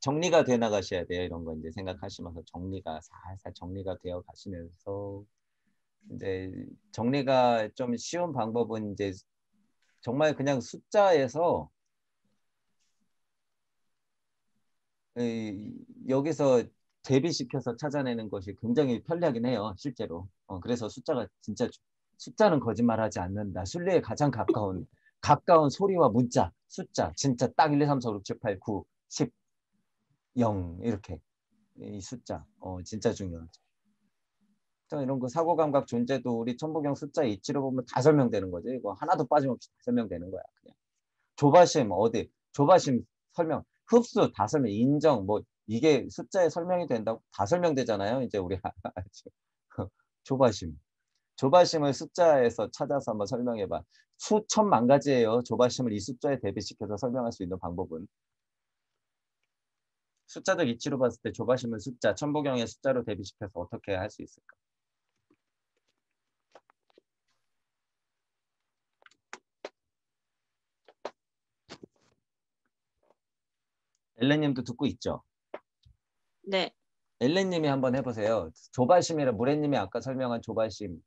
정리가 돼 나가셔야 돼요. 이런 거 이제 생각하시면서 정리가 살살 정리가 되어 가시면서 이제 정리가 좀 쉬운 방법은 이제 정말 그냥 숫자에서 여기서 대비시켜서 찾아내는 것이 굉장히 편리하긴 해요. 실제로. 그래서 숫자가 진짜 숫자는 거짓말하지 않는다. 순리에 가장 가까운 소리와 문자, 숫자 진짜 딱 1, 2, 3, 4, 5, 6, 7, 8, 9, 10, 0 이렇게 이 숫자 진짜 중요하죠. 이런 거 사고 감각 존재도 우리 천부경 숫자 이치로 보면 다 설명되는 거죠. 이거 하나도 빠짐없이 다 설명되는 거야. 그냥 조바심 어디 조바심 설명 흡수 다 설명 인정 뭐 이게 숫자에 설명이 된다고 다 설명되잖아요. 이제 우리 조바심 조바심을 숫자에서 찾아서 한번 설명해 봐. 수천만 가지예요. 조바심을 이 숫자에 대비시켜서 설명할 수 있는 방법은. 숫자적 이치로 봤을 때 조바심을 숫자, 천부경의 숫자로 대비시켜서 어떻게 할 수 있을까? 엘레님도 듣고 있죠? 네. 엘레님이 한번 해보세요. 조바심이라 무래님이 아까 설명한 조바심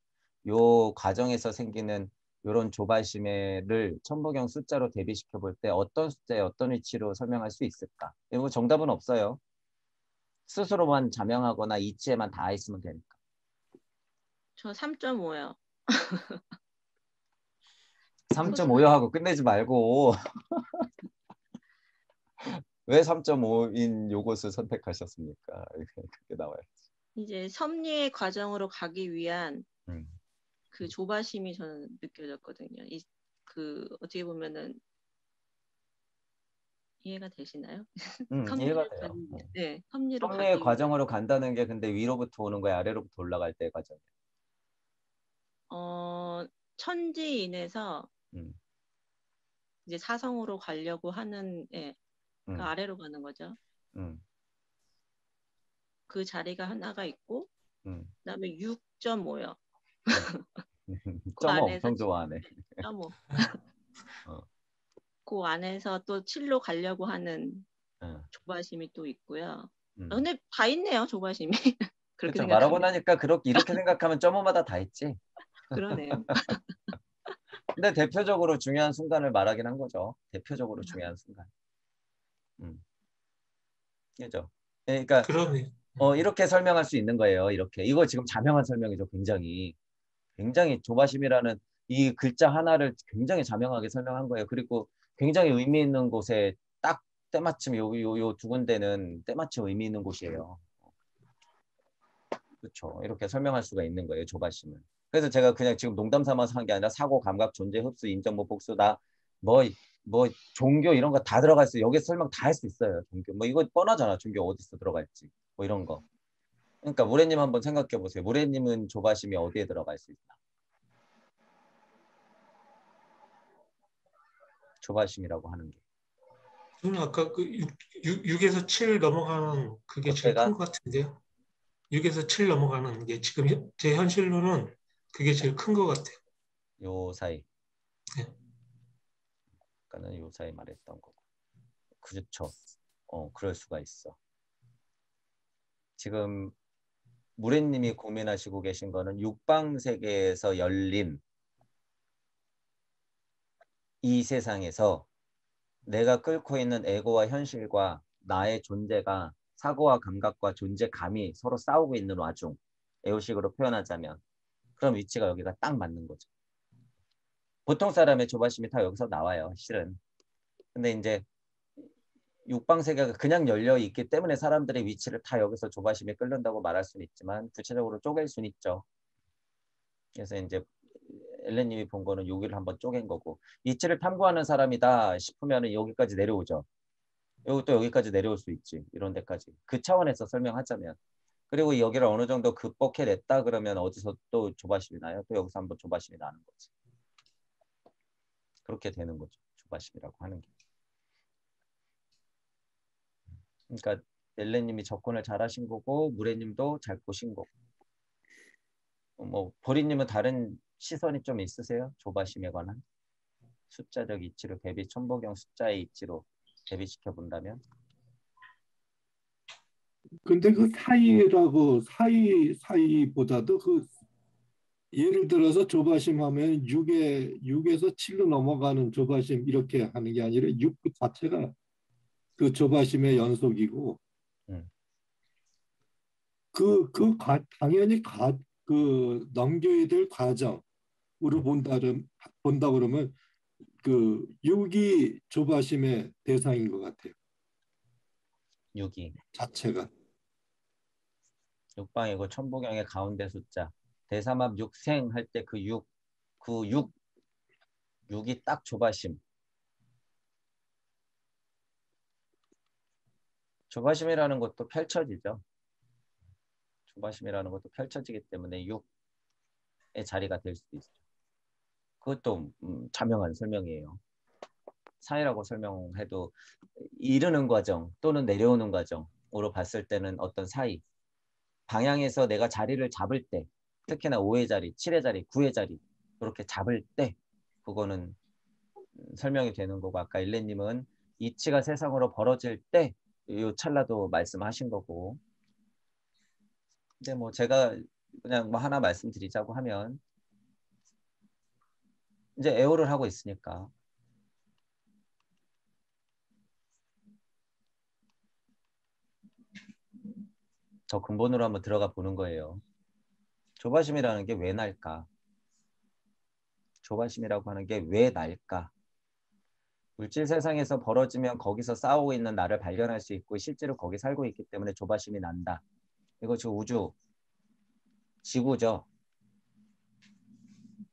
요 과정에서 생기는 요런 조바심을 천부경 숫자로 대비시켜 볼 때 어떤 숫자에 어떤 위치로 설명할 수 있을까? 이거 정답은 없어요. 스스로만 자명하거나 이치에만 닿아 있으면 되니까. 저 3.5요. 3.5요 하고 끝내지 말고 왜 3.5인 요것을 선택하셨습니까? 그게 나와요. 이제 섭리의 과정으로 가기 위한 음. 그 조바심이 저는 느껴졌거든요. 그 어떻게 보면은 이해가 되시나요? 섭리를 이해가 돼요. 가기 위한, 네, 섭리로 섭리의 가기 위한. 과정으로 간다는 게 근데 위로부터 오는 거야, 아래로부터 올라갈 때 과정. 천지인에서 음, 이제 사성으로 가려고 하는, 예, 그 음, 아래로 가는 거죠. 음, 그 자리가 하나가 있고, 음, 그다음에 6.5요. 음. 그 점어 안에서 엄청 좋아하네. 7.5. 어, 그 안에서 또 7로 가려고 하는 어, 조바심이 또 있고요. 음. 근데 다 있네요, 조바심이. 그렇게 그렇죠. 말하고 생각하면. 나니까 이렇게 생각하면 점어마다 다 있지. 그러네요. 근데 대표적으로 중요한 순간을 말하긴 한 거죠. 대표적으로 중요한 순간. 음, 그죠. 그러니까 그러네. 이렇게 설명할 수 있는 거예요. 이렇게. 이거 지금 자명한 설명이죠. 굉장히 조바심이라는 이 글자 하나를 굉장히 자명하게 설명한 거예요. 그리고 굉장히 의미 있는 곳에 딱 때마침 요 두 군데는 때마침 의미 있는 곳이에요. 그렇죠. 이렇게 설명할 수가 있는 거예요. 조바심은. 그래서 제가 그냥 지금 농담 삼아서 한 게 아니라 사고, 감각, 존재, 흡수, 인정, 뭐 복수 다 뭐, 뭐 종교 이런 거 다 들어갈 수 여기서 설명 다 할 수 있어요. 종교. 뭐 이거 뻔하잖아. 종교 어디서 들어갈지. 뭐 이런 거. 그러니까 무래님 한번 생각해 보세요. 무래님은 조바심이 어디에 들어갈 수 있나? 조바심이라고 하는 게. 저는 아까 그 6에서 7 넘어가는 그게 제일 큰 그때가 것 같은데요. 6에서 7 넘어가는 게 지금 제 현실로는 그게 제일 큰 것 같아요. 요 사이. 네. 아까는 요 사이 말했던 거고. 그렇죠. 그럴 수가 있어. 지금 무래님이 고민하시고 계신 거는 육방 세계에서 열린 이 세상에서 내가 끓고 있는 에고와 현실과 나의 존재가 사고와 감각과 존재감이 서로 싸우고 있는 와중 에오식으로 표현하자면 그럼 위치가 여기가 딱 맞는 거죠. 보통 사람의 조바심이 다 여기서 나와요. 실은. 근데 이제 육방 세계가 그냥 열려 있기 때문에 사람들의 위치를 다 여기서 조바심이 끓는다고 말할 수는 있지만 구체적으로 쪼갤 수는 있죠. 그래서 이제 엘렌님이 본 거는 여기를 한번 쪼갠 거고 위치를 탐구하는 사람이다 싶으면 여기까지 내려오죠. 여기 또 여기까지 내려올 수 있지. 이런 데까지. 그 차원에서 설명하자면. 그리고 여기를 어느 정도 극복해냈다 그러면 어디서 또 조바심이 나요? 또 여기서 한번 조바심이 나는 거지. 그렇게 되는 거죠. 조바심이라고 하는 게. 그러니까 엘레님이 접근을 잘 하신 거고 무래님도 잘 보신 거고. 뭐 보리님은 다른 시선이 좀 있으세요? 조바심에 관한 숫자적 이치로 대비 천보경 숫자의 이치로 대비시켜 본다면 근데 그 사이보다도 그 예를 들어서 조바심 하면 6에서 7로 넘어가는 조바심 이렇게 하는 게 아니라 6 그 자체가 그 조바심의 연속이고 음. 당연히 그 넘겨야 될 과정으로 본다 그러면 그 6이 조바심의 대상인 것 같아요. 6이 자체가. 6방이고 천보경의 가운데 숫자 대삼합 6생 할 때 그 6이 딱 조바심. 조바심이라는 것도 펼쳐지죠. 조바심이라는 것도 펼쳐지기 때문에 6의 자리가 될 수도 있죠. 그것도 자명한 설명이에요. 사이라고 설명해도 이르는 과정 또는 내려오는 과정으로 봤을 때는 어떤 사이 방향에서 내가 자리를 잡을 때 특히나 5의 자리, 7의 자리, 9의 자리 그렇게 잡을 때 그거는 설명이 되는 거고 아까 일레님은 이치가 세상으로 벌어질 때 이 찰나도 말씀하신 거고 근데 뭐 제가 그냥 뭐 하나 말씀드리자고 하면 이제 애호를 하고 있으니까 저 근본으로 한번 들어가 보는 거예요. 조바심이라는 게 왜 날까? 조바심이라고 하는 게 왜 날까? 물질 세상에서 벌어지면 거기서 싸우고 있는 나를 발견할 수 있고 실제로 거기 살고 있기 때문에 조바심이 난다. 이거 지금 우주, 지구죠.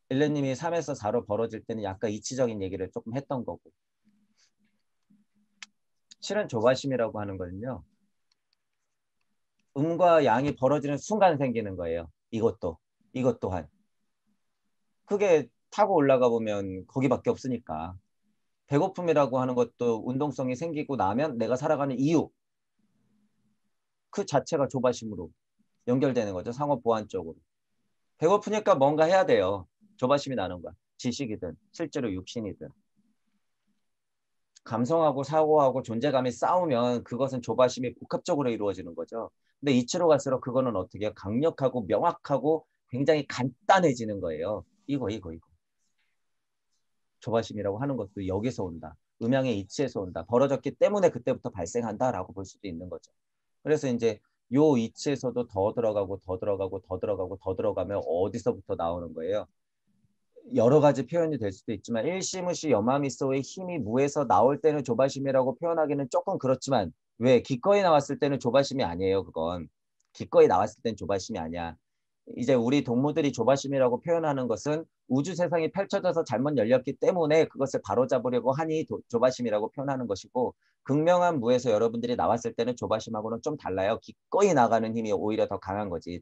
일레님이 3에서 4로 벌어질 때는 약간 이치적인 얘기를 조금 했던 거고 실은 조바심이라고 하는 거는요. 음과 양이 벌어지는 순간 생기는 거예요. 이것 또한. 그게 타고 올라가 보면 거기밖에 없으니까. 배고픔이라고 하는 것도 운동성이 생기고 나면 내가 살아가는 이유 그 자체가 조바심으로 연결되는 거죠. 상호 보완적으로. 배고프니까 뭔가 해야 돼요. 조바심이 나는 거야. 지식이든 실제로 육신이든. 감성하고 사고하고 존재감이 싸우면 그것은 조바심이 복합적으로 이루어지는 거죠. 근데 이치로 갈수록 그거는 어떻게 강력하고 명확하고 굉장히 간단해지는 거예요. 이거. 조바심이라고 하는 것도 여기서 온다. 음양의 이치에서 온다. 벌어졌기 때문에 그때부터 발생한다라고 볼 수도 있는 거죠. 그래서 이제 요 이치에서도 더 들어가고 더 들어가면 어디서부터 나오는 거예요? 여러 가지 표현이 될 수도 있지만 일시무시 여마미소의 힘이 무에서 나올 때는 조바심이라고 표현하기는 조금 그렇지만 왜? 기꺼이 나왔을 때는 조바심이 아니에요. 그건. 기꺼이 나왔을 때는 조바심이 아니야. 이제 우리 동무들이 조바심이라고 표현하는 것은 우주 세상이 펼쳐져서 잘못 열렸기 때문에 그것을 바로잡으려고 하니 조바심이라고 표현하는 것이고 극명한 무에서 여러분들이 나왔을 때는 조바심하고는 좀 달라요. 기꺼이 나가는 힘이 오히려 더 강한 거지.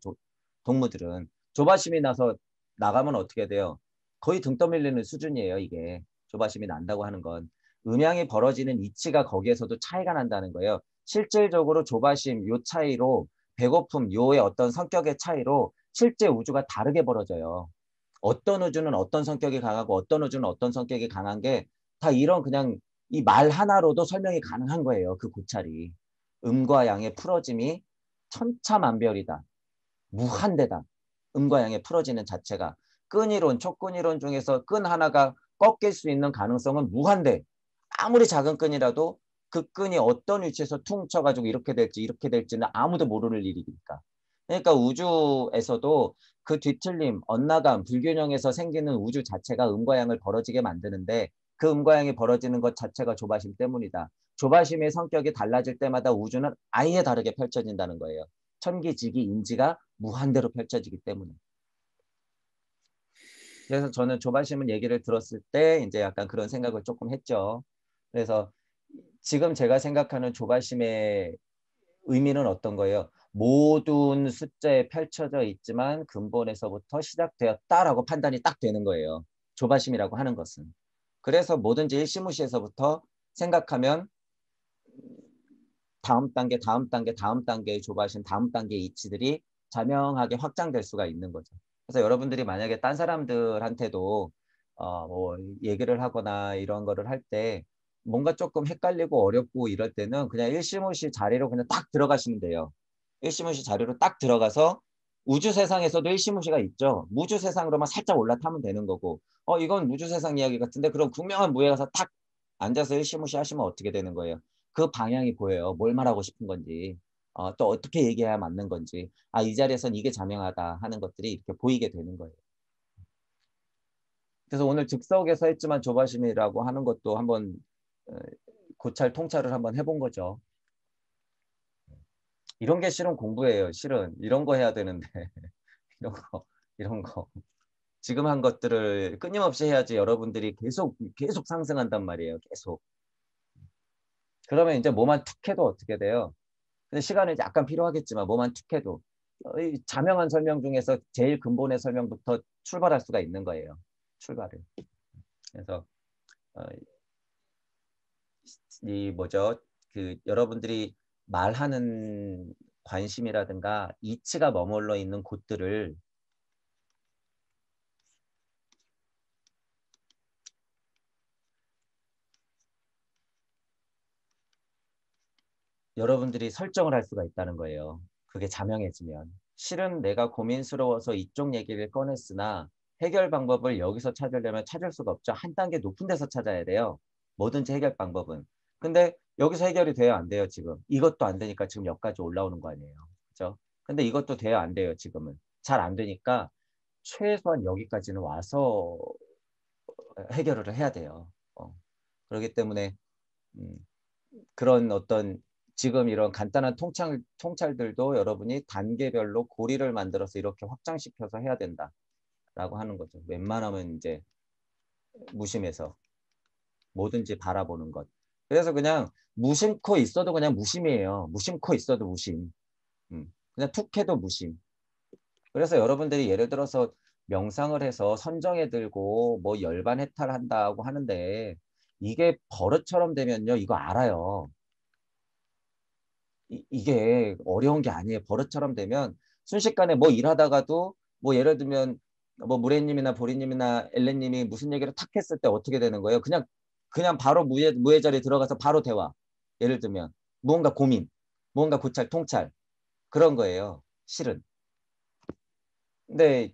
동무들은. 조바심이 나서 나가면 어떻게 돼요? 거의 등 떠밀리는 수준이에요. 이게. 조바심이 난다고 하는 건. 음양이 벌어지는 이치가 거기에서도 차이가 난다는 거예요. 실질적으로 조바심 요 차이로 배고픔 요의 어떤 성격의 차이로 실제 우주가 다르게 벌어져요. 어떤 우주는 어떤 성격이 강하고 어떤 우주는 어떤 성격이 강한 게 다 이런 그냥 이 말 하나로도 설명이 가능한 거예요. 그 고찰이. 음과 양의 풀어짐이 천차만별이다. 무한대다. 음과 양의 풀어지는 자체가. 끈이론, 촉끈이론 중에서 끈 하나가 꺾일 수 있는 가능성은 무한대. 아무리 작은 끈이라도 그 끈이 어떤 위치에서 퉁 쳐가지고 이렇게 될지는 아무도 모르는 일이니까. 그러니까 우주에서도 그 뒤틀림, 엇나감, 불균형에서 생기는 우주 자체가 음과 양을 벌어지게 만드는데 그 음과 양이 벌어지는 것 자체가 조바심 때문이다. 조바심의 성격이 달라질 때마다 우주는 아예 다르게 펼쳐진다는 거예요. 천기지기 인지가 무한대로 펼쳐지기 때문에. 그래서 저는 조바심은 얘기를 들었을 때 이제 약간 그런 생각을 조금 했죠. 그래서 지금 제가 생각하는 조바심의 의미는 어떤 거예요? 모든 숫자에 펼쳐져 있지만 근본에서부터 시작되었다라고 판단이 딱 되는 거예요. 조바심이라고 하는 것은. 그래서 뭐든지 일시무시에서부터 생각하면 다음 단계, 다음 단계, 다음 단계의 조바심, 다음 단계의 이치들이 자명하게 확장될 수가 있는 거죠. 그래서 여러분들이 만약에 딴 사람들한테도 뭐 얘기를 하거나 이런 거를 할 때 뭔가 조금 헷갈리고 어렵고 이럴 때는 그냥 일시무시 자리로 그냥 딱 들어가시면 돼요. 일시무시 자리로 딱 들어가서 우주 세상에서도 일시무시가 있죠. 무주 세상으로만 살짝 올라타면 되는 거고 이건 무주 세상 이야기 같은데 그럼 극명한 무에 가서 딱 앉아서 일시무시 하시면 어떻게 되는 거예요? 그 방향이 보여요. 뭘 말하고 싶은 건지 또 어떻게 얘기해야 맞는 건지 이 자리에선 이게 자명하다 하는 것들이 이렇게 보이게 되는 거예요. 그래서 오늘 즉석에서 했지만 조바심이라고 하는 것도 한번 고찰 통찰을 한번 해본 거죠. 이런 게 실은 공부예요. 실은 이런 거 해야 되는데 이런 거 지금 한 것들을 끊임없이 해야지 여러분들이 계속 상승한단 말이에요. 계속. 그러면 이제 뭐만 툭 해도 어떻게 돼요? 근데 시간이 약간 필요하겠지만 뭐만 툭 해도 이 자명한 설명 중에서 제일 근본의 설명부터 출발할 수가 있는 거예요. 출발을. 그래서 이 뭐죠? 그 여러분들이 말하는 관심이라든가 이치가 머물러 있는 곳들을 여러분들이 설정을 할 수가 있다는 거예요. 그게 자명해지면. 실은 내가 고민스러워서 이쪽 얘기를 꺼냈으나 해결 방법을 여기서 찾으려면 찾을 수가 없죠. 한 단계 높은 데서 찾아야 돼요. 뭐든지 해결 방법은. 근데 여기서 해결이 돼요? 안 돼요? 지금. 이것도 안 되니까 지금 여기까지 올라오는 거 아니에요. 그렇죠? 근데 이것도 돼요? 안 돼요? 지금은. 잘 안 되니까 최소한 여기까지는 와서 해결을 해야 돼요. 그렇기 때문에 그런 어떤 지금 이런 간단한 통찰들도 여러분이 단계별로 고리를 만들어서 이렇게 확장시켜서 해야 된다라고 하는 거죠. 웬만하면 이제 무심해서 뭐든지 바라보는 것. 그래서 그냥 무심코 있어도 그냥 무심이에요. 무심코 있어도 무심. 그냥 툭 해도 무심. 그래서 여러분들이 예를 들어서 명상을 해서 선정해 들고 뭐 열반 해탈한다고 하는데 이게 버릇처럼 되면요. 이거 알아요. 이게 어려운 게 아니에요. 버릇처럼 되면 순식간에 뭐 일하다가도 뭐 예를 들면 뭐 무래님이나 보리님이나 엘렌님이 무슨 얘기를 탁 했을 때 어떻게 되는 거예요? 그냥 바로 무예 자리에 들어가서 바로 대화. 예를 들면 무언가 고민, 무언가 고찰, 통찰 그런 거예요. 실은. 근데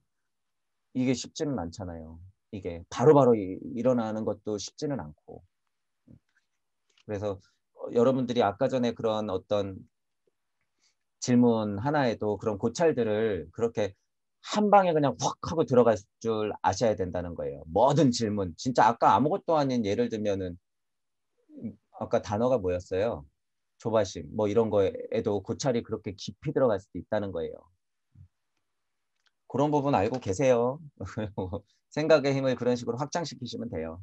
이게 쉽지는 않잖아요. 이게 바로바로 일어나는 것도 쉽지는 않고. 그래서 여러분들이 아까 전에 그런 어떤 질문 하나에도 그런 고찰들을 그렇게 한 방에 그냥 확 하고 들어갈 줄 아셔야 된다는 거예요. 모든 질문. 진짜 아까 아무것도 아닌 예를 들면은 아까 단어가 뭐였어요? 조바심. 뭐 이런 거에도 고찰이 그렇게 깊이 들어갈 수도 있다는 거예요. 그런 부분 알고 계세요. 생각의 힘을 그런 식으로 확장시키시면 돼요.